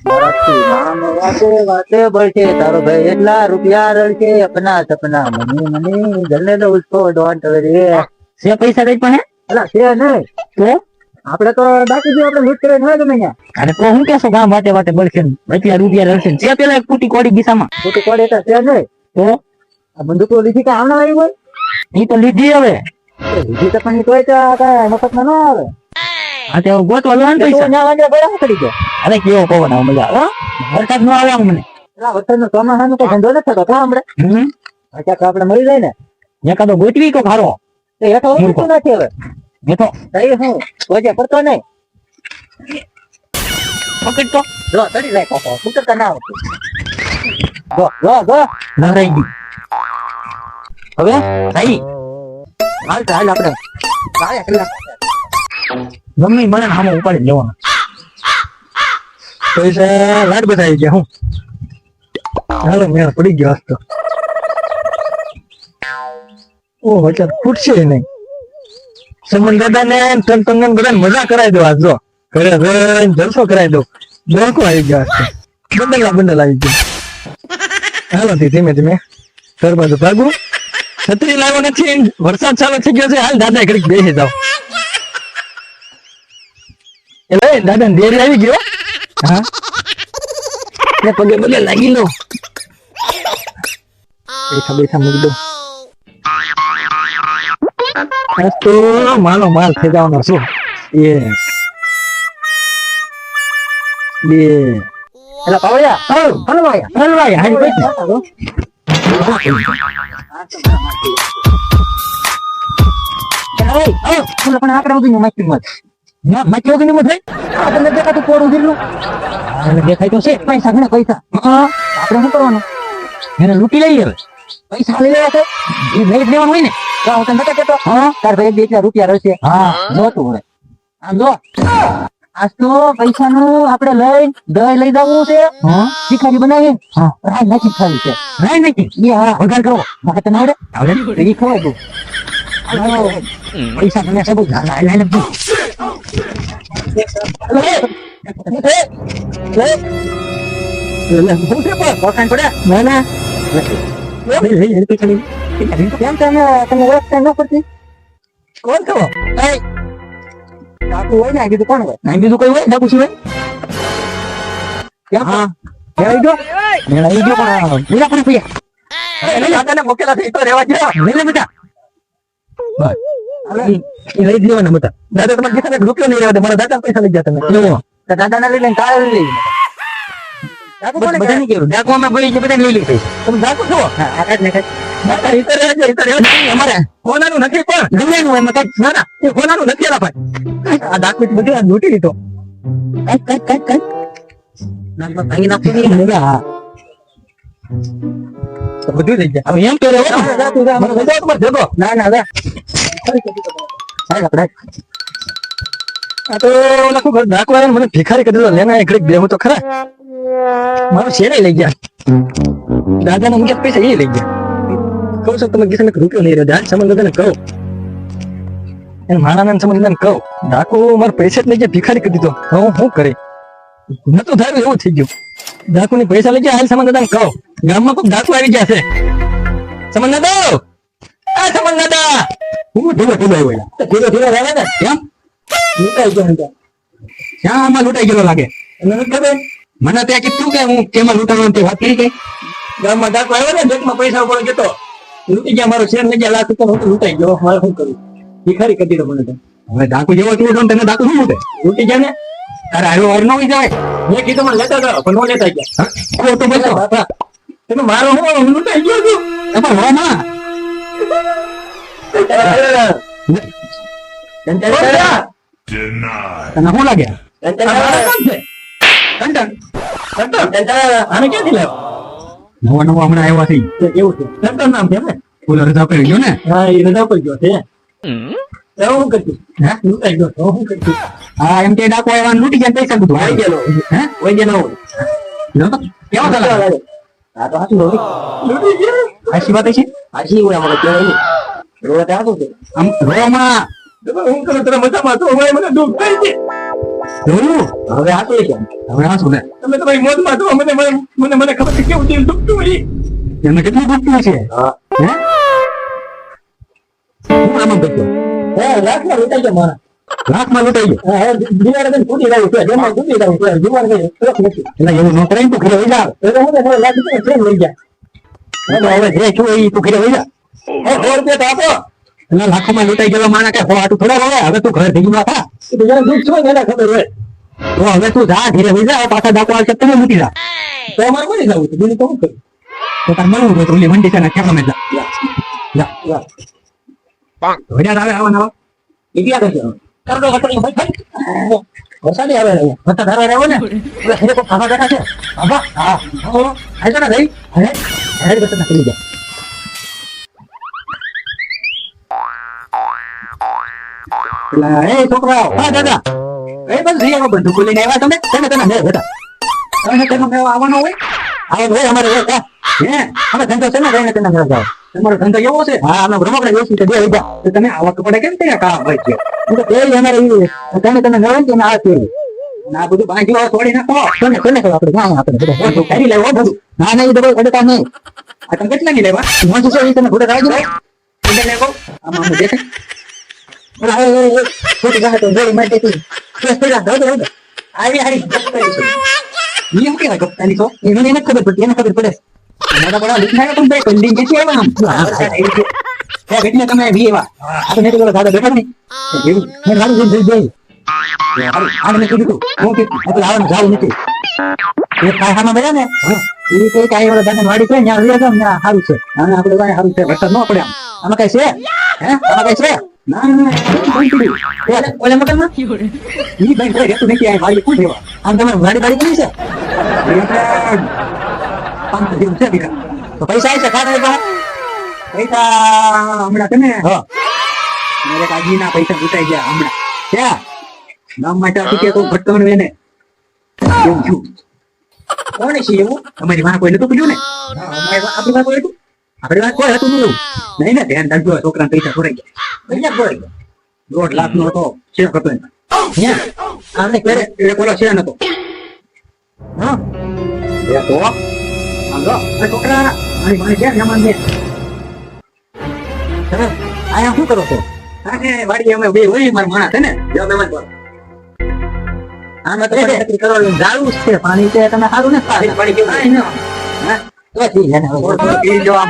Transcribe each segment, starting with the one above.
મારાથી નાનો વાતે વાતે બોલશે તારો ભાઈ એટલા રૂપિયા રળશે અપના સપના મને જલ્લે તો ઉસકો ડોન્ટ વરી સે પૈસા કઈ પણ અલા છે નહીં તો આપણે તો બાકી જો આપણે લૂટ કરે ન ગમે અરે તો હું કેસો ગામ વાતે વાતે બોલશે એટલા રૂપિયા રળશે છે પેલા એક ફૂટી કોડી ગીસામાં ફૂટી કોડી તો છે નહીં તો આ બંદૂકો લીધી કે આવના આવી હોય ઈ તો લીધી હવે લીધી તો પણ તોય તો કાંઈ મફતમાં ન આવે હા તે ગોતવા લો ને પૈસા ના વાંજે બરાબર કરી દો અરે કેવો પવન આવે મજા આવે વરસાદ નો આવે મને વરસાદ નો ચોમાસા નો કઈ ધંધો નથી થતો કા હમણે ક્યાંક આપણે મળી જાય ને એકાદો ગોઠવી કો ખારો હેઠો ઉતરતો નથી હવે હેઠો તઈ હું વજે પડતો નહીં પકડ તો જો ચડી જાય કોકો ઉતરતા ના આવતું ના રહી ગઈ હવે ભાઈ હાલ આપણે ગમે મને સામે ઉપાડી લેવાનો પૈસા લાડ બતાવી ગયા હું હાલો મેં પડી ગયો આજ તો ઓ વચ્ચે ફૂટશે નહીં સમન દાદા ને તન તંગન બધા મજા કરાવી દો આજ જો ઘરે રહીને જલસો કરાવી દો ડોકો આવી ગયો આજ તો બંડલ આવી ગયો હાલો ધીમે ધીમે ઘર બાજુ ભાગું છત્રી લાવ્યો નથી વરસાદ ચાલુ થઈ ગયો છે હાલ દાદા ઘડીક બેસી જાવ એટલે દાદા દેરી આવી ગયો હા ને પગે પગે લાગી લો બેઠા મૂકી દો આજ તો માલો માલ થઈ જવાનો શું એ બે એટલે પાવડિયા હલવાયા હાઈ પૈસા પણ આકડા ઉધી માઇક મત માઇક ઉધી મત આપણને દેખાતું પોડું દીલું દેખાય તો છે પૈસા ઘણા પૈસા આપણે શું કરવાનું એને લૂંટી લઈ લેવે પૈસા લઈ લેવા એ લઈ લેવાનું હોય ને તો હું તને નતો કેતો તાર ભાઈ 2 રૂપિયા રહેશે હા જોતું હોય આમ જો આજ તો પૈસા નું આપણે દહીં લઈ જવું છે શિખારી બનાવી રાય નાખી ખાવી છે રાય નાખી હા વઘાર કરો મારે તને આવડે એ ખવાય તું પૈસા તમે સબ લાઈ લઈ કોણ કહો ડાકુ હોય ને કીધું કોણ હોય ના બીજું કઈ હોય ડાકુ શું હોય હા મેળાઈ ગયો પણ મેળા પણ પૈયા દાદાને મોકેલા થઈ તો રહેવા દે મેલે બેટા બસ લઈ દેવાના બેટા દાદા તમારે દીકરાને રૂપિયો નહીં રહેવા દે મારા દાદા પૈસા લઈ ગયા તમે દાદા ના લઈ લઈને તારે લઈ લઈ ડાકુ કોને બધા નહીં કેવું ડાકુ અમે બોલી છે બધા લઈ લઈ પૈસા તમે ડાકુ છો હા આકાશ ને દાદા ઇતરે અમારે કોનાનું નથી પણ ગમેનું એમાં કઈ ના એ કોનાનું નથી એલા ભાઈ આ ડાકુ બધું લૂંટી લીધો કઈ નામ ભાઈ નાખી નહીં મેલા તો બધું લઈ ગયા હવે એમ તો રહેવો મને બધા તમારે જગો ના ના સાહેબ આપણે આ તો લખું ઘર ડાકુ આવ્યો મને ભિખારી કરી દીધો લેના એક બેહું તો ખરા મારો શેરે લઈ ગયા દાદાના મુખ્ય પૈસા એ લઈ ગયા કહું છું તમે કિસાન રૂપિયો નહીં રહ્યો સંબંધ ને કહો એને મારા સંબંધ કહો ડાકુ મારા પૈસા જ લઈ ગયા ભિખારી કરી દીધો હું શું કરે નતું ધારું એવું થઈ ગયું ડાકુ ની પૈસા લઈ ગયા હાલ સંબંધ દાદા કહો ગામમાં કોઈ ડાકુ આવી ગયા છે સંબંધ દાદા આ સંબંધ દાદા હું ધીરે ધીરે રહે ને કેમ લૂંટાઈ ગયો ક્યાં આમાં લૂંટાઈ ગયેલો લાગે મને ખબર મને ત્યાં કીધું કે હું કેમાં લૂંટાવાનું વાત કરી ગઈ ગામમાં ડાકુ આવ્યો ને બેંકમાં પૈસા ઉપર જતો લૂંટી ગયા મારો શેર લઈ ગયા લાખ રૂપિયા હું લૂંટાઈ ગયો મારે શું કર્યું ભિખારી કરી દીધો મને તો હવે ડાકુ જેવો તું તને ડાકુ શું લૂંટે લૂંટી ગયા ને તારે આવ્યો વાર ન હોય જાય મેં કીધું મને લેતા જાઓ પણ ન લેતા ગયા ખોટું બોલતો બાપા તમે મારો હું લૂંટાઈ ગયો છું એમાં હો માં તને શું લાગે આને ક્યાંથી લાવ્યો નવા નવા હમણાં આવ્યા છે કેવું છે સંતન નામ છે ને ઓલો રજા પર ગયો ને હા એ રજા પર ગયો છે શું કરતું હે લૂંટાઈ ગયો તો શું કરતું હા એમ કે ડાકો આવ્યા લૂંટી ગયા પૈસા બધું આવી ગયેલો હે હોય ગયેલો કેવો ચાલે આ તો હાચું હોય લૂંટી ગયા હાચી વાત છે હાચી હોય અમારે કેવાય નહીં રોવા તો આવું છે આમ રોવામાં હું કરું તને મજામાં તો મને દુઃખ થાય છે જોયું હવે આ તો હવે આ શું ને તમે તમારી મોજમાં છો મને ખબર છે કેવું દિલ દુખતું હોય એમને કેટલું દુખતું છે હે હું આમાં બેઠો લાખમાં લૂંટાઈ ગયો મારા લાખમાં લૂંટાઈ ગયો હવે દિવાળે બેન ફૂટી રહ્યું છે જેમાં ફૂટી રહ્યું છે દિવાળ ગઈ એટલે એવું ન કરે તું ઘરે વઈ જા એટલે હું તો લાખ રૂપિયા ટ્રેન લઈ ગયા હવે જે છું એ તું ઘરે વઈ જા 100 રૂપિયા તો આપો એટલે લાખોમાં લૂંટાઈ ગયેલો માણા કે આટલું થોડા હવે હવે તું ઘર ભેગી ના થા તો જરા દુઃખ છો ને ખબર હોય તો હવે તું જા ધીરે વઈ જા પાછા ડાકો આવશે તમે મૂકી જા તો અમારે કોની જવું છે બીજું તો શું કરું તો તાર મળવું હોય તો ઓલી મંડી છે ને ક્યાં ગમે જા વડિયાર આવે આવા નવા ઇતિહાસ છે કરડો કટડી ભાઈ વરસાદ આવે વરસાદ ધારો રહ્યો ને એટલે હેરે કો ખાવા બેઠા છે બાબા હા આઈ તો ના ગઈ અરે બસ ના કરી જા પેલા એ છોકરાઓ હા દાદા એ બસ જઈએ બંદૂક લઈને આવ્યા તમે તને ને બેટા તમે તેનો મેવા આવવાનો હોય આવો ભાઈ અમારે હે અમે ધંધો છે ને રહીને તેના ઘરે જાવ તમારો ધંધો એવો છે હા અમે રમકડા જોઈશું તો દે વિજા તો તમે આવા કપડા કેમ તૈયાર કા ભાઈ છે તો તે અમારે તમે નવે કે ના છે ના બધું બાંધ્યો છોડી નાખો કોને આપણે ગામ આપણે બધું કરી લેવો બધું ના નહીં તો કડતા નહીં આ તમે કેટલા ની લેવા હું શું છે તમે થોડા રાજી લો એટલે લેવો આમાં અમે દેખે ઓલા છોટી ગાહ તો જોડી માટે તું બસ પેલા દો આવી હારી કરી છે ये क्या है कप्तानी तो इन्होंने ना खबर पड़ती है ना खबर पड़े हमारा बड़ा लिखना है तुम पे पेंडिंग कैसे है हम क्या बैठने का मैं भी है अब नहीं तो ज्यादा बैठा नहीं मैं गाड़ी दे दे यार आज मैं कभी तो वो कि तो आवन जाओ नहीं ये खाना બેઠા ને એ તો કાઈ વાળા દાદા વાડી છે ન્યા રહ્યા ને હારું છે અને આપણે કાઈ હારું છે વરસાદ ન પડે આમાં કઈ છે હે આમાં કઈ છે ના ઓલે મકાનમાં ઈ બેંક રે તું નથી આ વાડી કોણ દેવા આમ તમે વાડી કરી છે પાંચ દિવસ છે બીકા તો પૈસા છે ખાતા પૈસા હમણાં તમે હા મેરે કાજી ના પૈસા ઉતાઈ ગયા હમણાં ક્યાં નામ માટે ટિકે તો ભટકણ વેને કેવું છું કોણે છે એવું તમારી માં કોઈ નતું પૂછ્યું ને આપણી માં કોઈ હતું આપણી વાત કોઈ હતું નહીં ને ધ્યાન રાખજો છોકરા પૈસા છોડાઈ ગયા છોડાઈ ગયા 1.5 લાખ નો હતો છે હતો આને કરે એ કોલો છે નતો હા એ તો આંગો આ છોકરા મારી મારી છે નમન દે સર આયા શું કરો છો આને વાડી અમે બે હોય મારા માણસ છે ને જો મહેમાન પર આમાં તો ખેતી કરવાનું જાળું છે પાણી છે તમે સારું ને પાણી કેવું આય ન હા તો ઠીક છે ને હવે જો આમ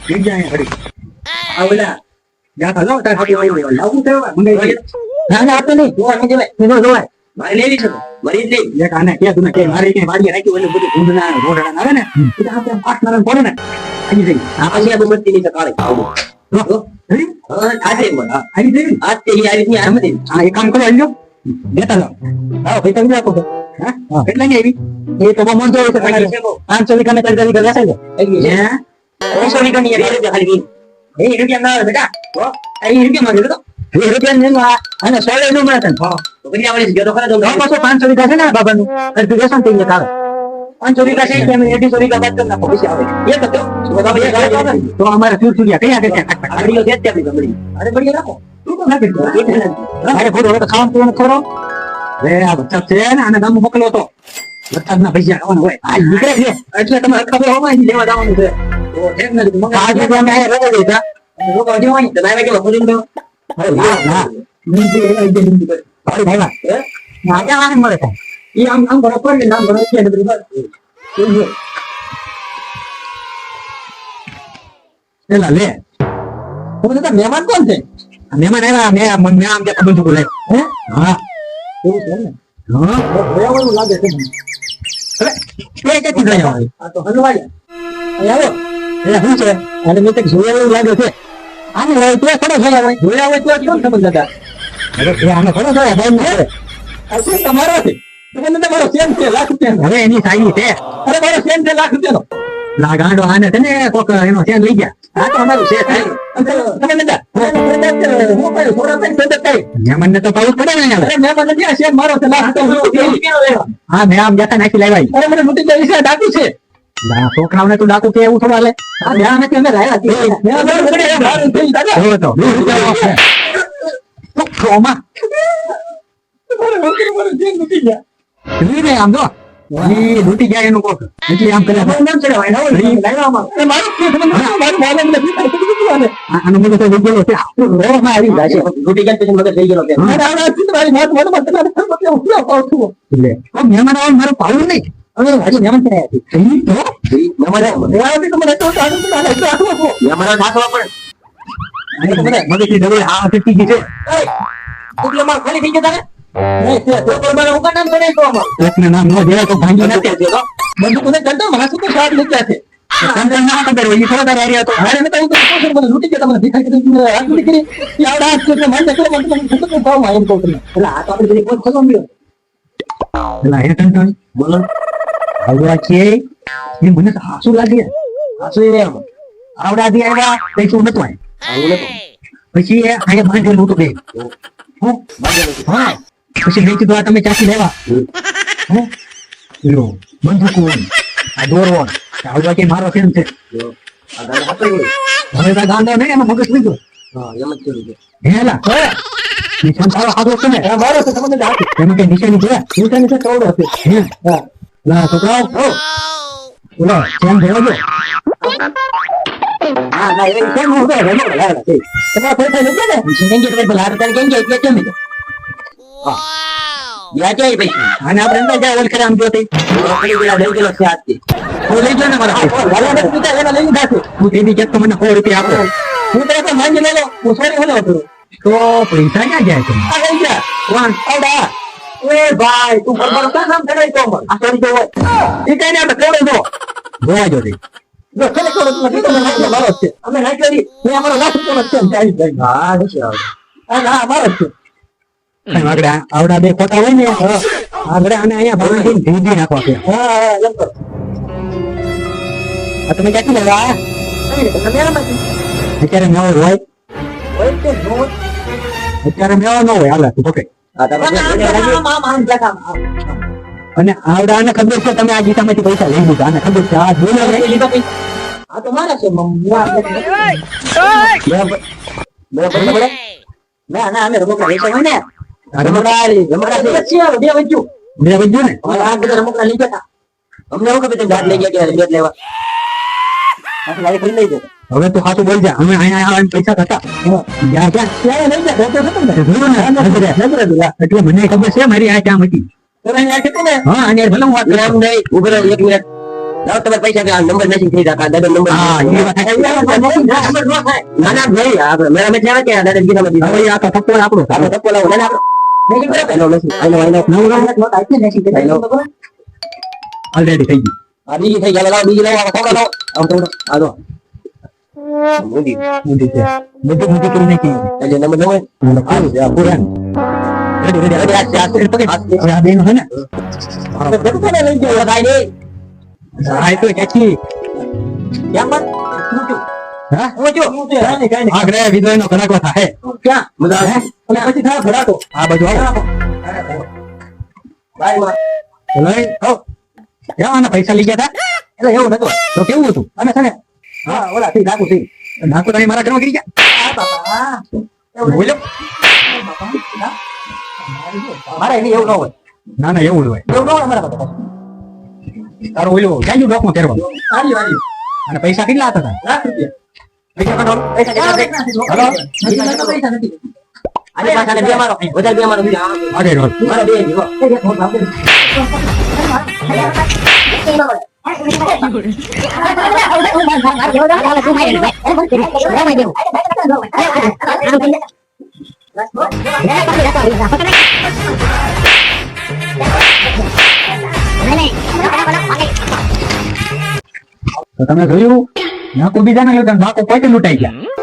ઠીક જાય ઘડી આ ઓલા જા ખાલો તાર ખાતી હોય લાવું છે મંગાઈ ના ના આપતો નહીં જોવા નહીં દેવાય નો જોવાય મારે લેવી છે મરી જ લે કાને કે તું ને કે મારી કે વાડી રાખી ઓલું બધું ઊંધના રોડડા આવે ને એટલે આપણે પાસ નારન પડે ને આવી જઈ આ પછી આ બત્તી ની કાળે આજે બોલ આવી જઈ આજ તે આવી ની આમ દે આ એક કામ કરો આજો દેતા જાઓ આવો ભાઈ તમે આપો હા કેટલા ની આવી એ તો બહુ મોંઘો છે 500 ની કામે ચાલી ગયા છે હે 500 ની કામે યાર ખાલી એ રૂપિયા ના બેટા તો આ રૂપિયા માંગે તો એ રૂપિયા ને અને 16 નું મળે તો પછી આવડી ગયો તો ખરા તો પાછો 500 રૂપિયા છે ને બાબાનું કન્ફિગરેશન થઈ ગયા કાલે 500 રૂપિયા છે તમે 150 રૂપિયા બાદ કરી નાખો પછી આવે એ તો તો અમારે સુરસુરિયા કયા કયા આડીઓ દેત આપણી ગમડી અરે બઢિયા રાખો તું તો નાખી દો અરે ખોડો તો ખાવાનું પીવાનું ખોરો રે આ બચ્ચા છે ને આને ગામ મોકલો તો વરસાદના પૈસા આવવાના હોય આ નીકળે છે એટલે તમારે ખબર હોવા જ લેવા જવાનું છે તો ઠેક ને આજે તો અમે રજા દેતા લોકો દેવાની તો લાવે કે પૂરી દો અરે ના ના નીચે એ નીચે ભાઈ ભાઈ ના આજે આને મળે છે ઈ આમ બરોબર ને નામ બરોબર છે ને બધી વાત એલા લે તમે તો મહેમાન કોણ છે મહેમાન આવ્યા મેં આમ કે ખબર છું લાવ્યો હે હા એવું છે ને હા ભયાવનું લાગે છે અરે એ કેથી ગયા હોય આ તો હલવાય આવો એ શું છે અને મેં તો જોયા એવું લાગે છે આને હોય તો ખડો જોયા હોય તો કેમ સમજ લગા અરે આને ખડો જોયા ભાઈ ને આ શું તમારો છે તમને તમારો સેમ છે લાખ રૂપિયા હવે એની સાઈ છે અરે મારો સેમ છે લાખ રૂપિયાનો લાગાડો આને છે ને કોક એનો સેન લઈ ગયા આ તો અમારું છે તમે નતા હું કઈ થોડા પૈસા સંદર કઈ મહેમાન ને તો પાવું પડે ને અરે મહેમાન ને ત્યાં સેન મારો છે લાખ રૂપિયા હા મેં આમ જતા નાખી લાવ્યા અરે મને મુટી તો વિશે ડાકુ છે છોકરાઓને તું ડાકુ કે એવું થોડું હાલે આ ધ્યાન નથી અમે રહ્યા તો મારે જે લૂટી ગયા. જોઈ ને આમ જો. ઈ લૂટી ગયા એનું કોક. એટલે આમ કરે. નામ ચડાવાય ના હોય. લાવવામાં. એ મારું કે મને મારું મારે મને ભીખાઈ કીધું આને. આનો મને તો ગયેલો છે. રોમાં આવી જાય છે. લૂટી ગયા પછી મગજ થઈ ગયેલો કે. મારા ચિંતાવાળી વાત મને મત એટલે હું પાઉં છું. એટલે આ મહેમાન આવે મારું પાવું નહીં. હવે આજે મહેમાન ક્યાં આવ્યા છે? મહેમાન આવ્યા તો મને તો આગળ તો આખો. મહેમાન નાખવા પડે. અને તો મને મગજની ડબલ આ ફીટી ગઈ છે. એટલે માર ખાલી થઈ જતા ને. નહીં તે તો પર મને ઉકા નામ કરે તો અમાર. એકને નામ ન દેવા તો ભાંગી નાખે છે તો. બંદૂક ને કંટો મને શું તો સાથ લીધા છે. કંટો ના ખબર હોય ઈ થોડા એરિયા તો મારે નતા ઉતો કોસર મને લૂટી ગયા તમને ભીખાઈ કીધું હાથ લૂટી કરી. ઈ આવડા હાથ એટલે મને નકલો મને તો ભાવ માં એમ કહું તમને. એટલે આ તો આપણે બધી કોઈ ખલો મળ્યો. એટલે હે કંટો બોલો. આવડા છે એ મને તો હાસુ લાગે. હાસુ રે આમ. આવડા દી આવ્યા પૈસું નતો આય. આવું નતો. પછી એ આયા બાંધેલું હતું બે. હું બાંધેલું. હા. પછી મેં કીધું આ તમે ચાકી લેવા. હું લો બંદૂકો આ દોરવો આવડા કે મારો કેમ છે. આ ગાંડો હતો હવે તો ગાંડો નહીં એમાં મગજ લીધો. હા એમ જ લીધો. હેલા નિશાન તારો હાથો છે ને મારો છે તમને હાથ એમાં કઈ નિશાની છે નિશાની છે તોડો હશે. હે હા લા છોકરાઓ બોલો કેમ ભેળો છો. હા ના એ કેમ હું બે રમો લાગલા છે તમારા પૈસા લેજો ને સિંગી તો પેલા હાર કરી કેમ એટલે કેમ તો હા યા જાય પૈસા અને આપણે અંદર જાય ઓલ કરે આમ જોતી ઓલી પેલા લઈ ગયેલો છે આજથી તો લઈ જો ને મારા વાલા ને પૂછા એના લઈ લીધા છે હું તેની ચેક તો મને 100 રૂપિયા આપો હું તો તો માંગી લેલો હું સોરી હોલો હતો તો પૈસા ક્યાં જાય છે આ લઈ જા કોણ આવડા એ ભાઈ તું બરાબર કામ કરે તો આ સોરી તો ઈ કઈ ને આપણે કોડે જો જોવા જો દે જો ચલે કોડે તો મને મારો છે અમે ના કરી મે અમારો લાખ રૂપિયા છે ચાલી ભાઈ હા નથી આવડે આ ના મારો છે કઈ આગળ આવડા બે ખોટા હોય ને આગળ અને અહીંયા ભાંગીને ભીંધી નાખવા છે હા એમ કરો આ તમે ક્યાંથી લેવા અત્યારે મેળો હોય અત્યારે મેળો ન હોય હાલ તું પકડ અને આવડા ને ખબર છે તમે આ ગીતામાંથી પૈસા લઈ લીધા આને ખબર છે આ બોલો આ તો મારા છે બરાબર ના ના અમે રમકડા લેતા હોય ને રમકડા બે વજ્જુ ને આ બધા રમકડા લઈ ગયા અમને એવું કે ગાડ લઈ ગયા કે બેટ લેવા આપણે ગાડી ખરીદ લઈ દે હવે તો ખાતું બોલ જા અમે અહીંયા આવીને પૈસા હતા જા જા ત્યાં લઈ જા તો ખતમ કરે જોરો ને એટલે મને ખબર છે મારી આ કામ હતી તો અહીંયા કેતો ને હા અને ભલે હું વાત કરામ નહીં ઉભો રહો 1 મિનિટ લાવ તમારે પૈસા કે આ નંબર મેસેજ થઈ જા દાદા નંબર હા એ વાત નંબર નો થાય ના ના ભાઈ આપણે મેરા મેચ આવે કે દાદા ગીતા માં દીધા હવે આ તો થપ્પો આપણો સામે થપ્પો લાવો ને આપણો નહીં કરે પેલો મેસેજ આનો નવ આઈ મેસેજ થઈ ગયો ઓલરેડી થઈ ગઈ આ બીજી થઈ ગયા લાવ બીજી લાવ આ થોડા લાવ આમ તો આ દો મુડી છે બધું તમને કે એટલે નંબર નો હોય આ પૂરા રેડી આ પકડ આ બેનો હે ને હા બધું ને લઈ ગયો ભાઈ ને સાહેબ તો કેચી કેમ મત હા ઓજો કઈ નહીં આગળ વિદ્વાનનો કડાકો થાય ક્યાં મજા આવે અને પછી થાય ભડાકો આ બાજુ આવો ભાઈ માં લઈ આવ કેવાના પૈસા લઈ ગયા હતા એટલે એવું નતો તો કેવું હતું અને છે ને હા ઓલા થી ડાકુ તમે મારા ઘરમાં ગઈ ગયા આ બાપા એવું બોલ્યો મારે એની એવું ન હોય ના ના એવું હોય એવું ન હોય મારા બાપા તારો ઓલો જાજુ ડોકમાં પહેરવાનો સારી વારી અને પૈસા કેટલા હતા લાખ રૂપિયા પૈસા કાઢો પૈસા કેટલા હલો પૈસા નથી આને પાછા બે મારો વધારે બે મારો આગળ રોલ મારા બે જીવો તો તમે જોયું નાકો બીજા ના નાકો પોતે લૂંટાઈ ગયા